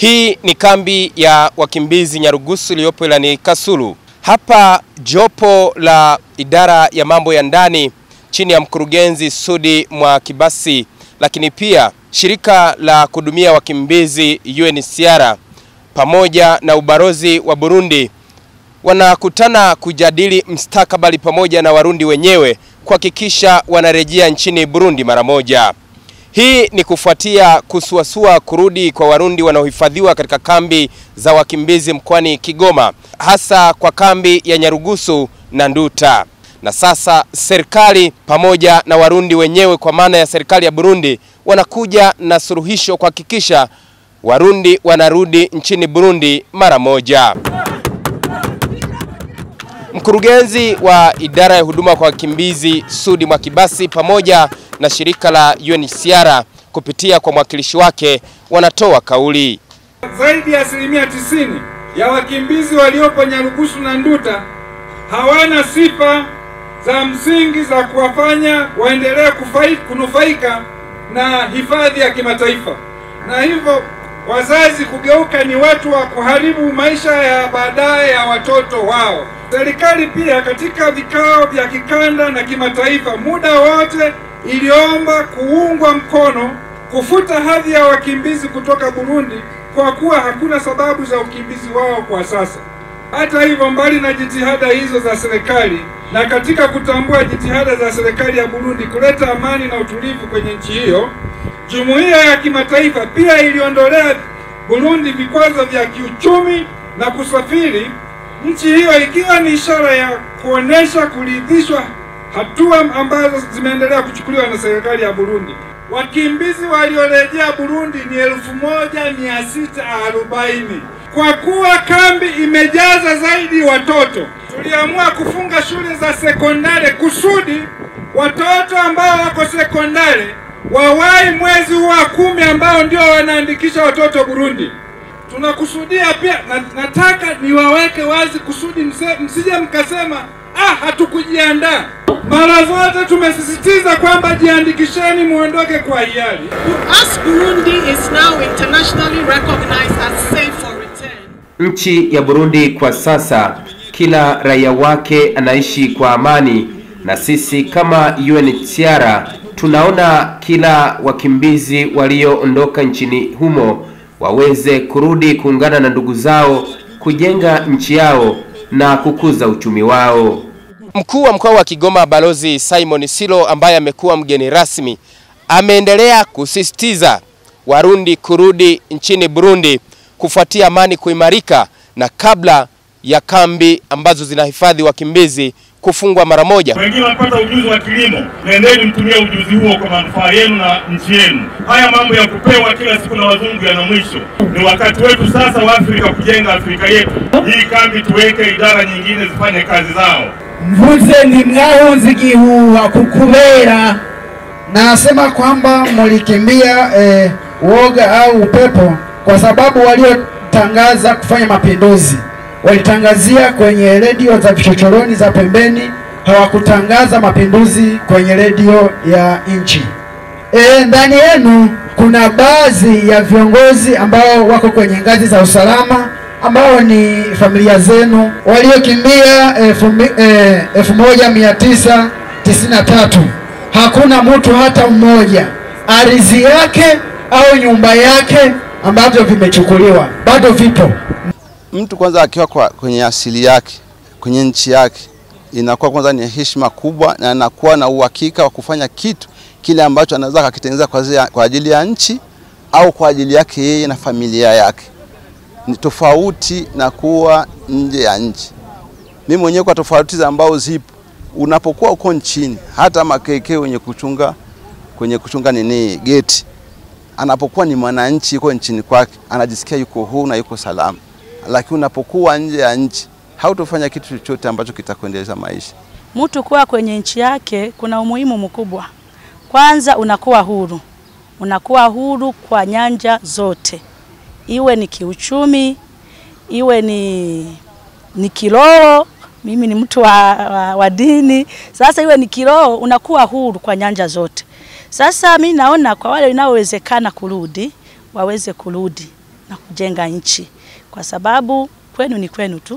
Hii ni kambi ya wakimbizi Nyarugusu iliyopo wilayani Kasulu. Hapa jopo la idara ya mambo ya ndani chini ya mkurugenzi Sudi Mwakibasi, lakini pia shirika la kuhudumia wakimbizi UNHCR pamoja na ubalozi wa Burundi wanakutana kujadili mustakabali pamoja na Warundi wenyewe kuhakikisha wanarejea nchini Burundi mara moja. Hii ni kufuatia kusuasua kurudi kwa Warundi wanaohifadhiwa katika kambi za wakimbizi mkoani Kigoma, hasa kwa kambi ya Nyarugusu na Nduta. Na sasa serikali pamoja na Warundi wenyewe kwa maana ya serikali ya Burundi wanakuja na suluhisho kuhakikisha Warundi wanarudi nchini Burundi mara moja. Mkurugenzi wa idara ya huduma kwa wakimbizi Sudi Mwakibasi pamoja na shirika la UNHCR kupitia kwa mwakilishi wake wanatoa kauli. Zaidi ya 90% ya wakimbizi waliopo Nyarugusu na Nduta hawana sifa za msingi za kuwafanya waendelee kunufaika na hifadhi ya kimataifa, na hivyo wazazi kugeuka ni watu wa kuharibu maisha ya baadaye ya watoto wao. Serikali pia katika vikao vya kikanda na kimataifa muda wote iliomba kuungwa mkono kufuta hadhi ya wakimbizi kutoka Burundi kwa kuwa hakuna sababu za ukimbizi wao kwa sasa. Hata hivyo, mbali na jitihada hizo za serikali na katika kutambua jitihada za serikali ya Burundi kuleta amani na utulivu kwenye nchi hiyo, jumuiya ya kimataifa pia iliondolea Burundi vikwazo vya kiuchumi na kusafiri, nchi hiyo ikiwa ni ishara ya kuonesha kuridhishwa hatua ambazo zimeendelea kuchukuliwa na serikali ya Burundi. Wakimbizi waliorejea Burundi ni 1640. Kwa kuwa kambi imejaza zaidi watoto, tuliamua kufunga shule za sekondari kusudi watoto ambao wako sekondari wawai mwezi wa 10 ambao ndio wanaandikisha watoto Burundi. Tunakusudia pia, nataka niwaweke wazi kusudi msije mkasema hatukujiandaa. Mara zote tumesisitiza kwamba jiandikisheni muondoke kwa hiari. As Burundi is now internationally recognized as safe for return. Nchi ya Burundi kwa sasa kila raia wake anaishi kwa amani, na sisi kama UNHCR tunaona kila wakimbizi walioondoka nchini humo waweze kurudi kuungana na ndugu zao kujenga nchi yao na kukuza uchumi wao. Mkuu wa mkoa wa Kigoma Balozi Simon Silo, ambaye amekuwa mgeni rasmi, ameendelea kusisitiza Warundi kurudi nchini Burundi kufuatia amani kuimarika na kabla ya kambi ambazo zinahifadhi wakimbizi kufungwa mara moja. Wengine wanapata ujuzi wa kilimo, nendeni mtumie ujuzi huo kwa manufaa yenu na nchi yenu. Haya mambo ya kupewa kila siku na wazungu yana mwisho. Ni wakati wetu sasa wa Afrika kujenga Afrika yetu. Hii kambi tuweke idara nyingine zifanye kazi zao. Mvuze ni mwahunzi gihuha kukubera. Nasema kwamba mlikimbia uoga au upepo kwa sababu waliotangaza kufanya mapinduzi walitangazia kwenye redio za vichochoroni za pembeni, hawakutangaza mapinduzi kwenye redio ya nchi. Ndani yenu kuna baadhi ya viongozi ambao wako kwenye ngazi za usalama ambao ni familia zenu waliokimbia 1993. Hakuna mtu hata mmoja ardhi yake au nyumba yake ambavyo vimechukuliwa, bado vipo. Mtu kwanza akiwa kwenye asili yake, kwenye nchi yake, inakuwa kwanza ni heshima kubwa na anakuwa na uhakika wa kufanya kitu kile ambacho anaweza kukitengeneza kwa ajili ya nchi au kwa ajili yake yeye na familia yake. Ni tofauti na kuwa nje ya nchi. Mimi mwenyewe kwa tofauti ambao zipo, unapokuwa uko nchini, hata makeke wenye kuchunga geti, anapokuwa ni mwananchi yuko nchini kwake, anajisikia yuko huru na yuko salama. Lakini unapokuwa nje ya nchi, hautofanya kitu chochote ambacho kitakuendeleza maisha. Mtu kuwa kwenye nchi yake kuna umuhimu mkubwa. Kwanza unakuwa huru. Unakuwa huru kwa nyanja zote. Iwe ni kiuchumi, iwe ni kiroho. Mimi ni mtu wa dini. Sasa iwe ni kiroho, unakuwa huru kwa nyanja zote. Sasa mimi naona kwa wale inaowezekana kurudi, waweze kurudi. na kujenga nchi, kwa sababu kwenu ni kwenu tu.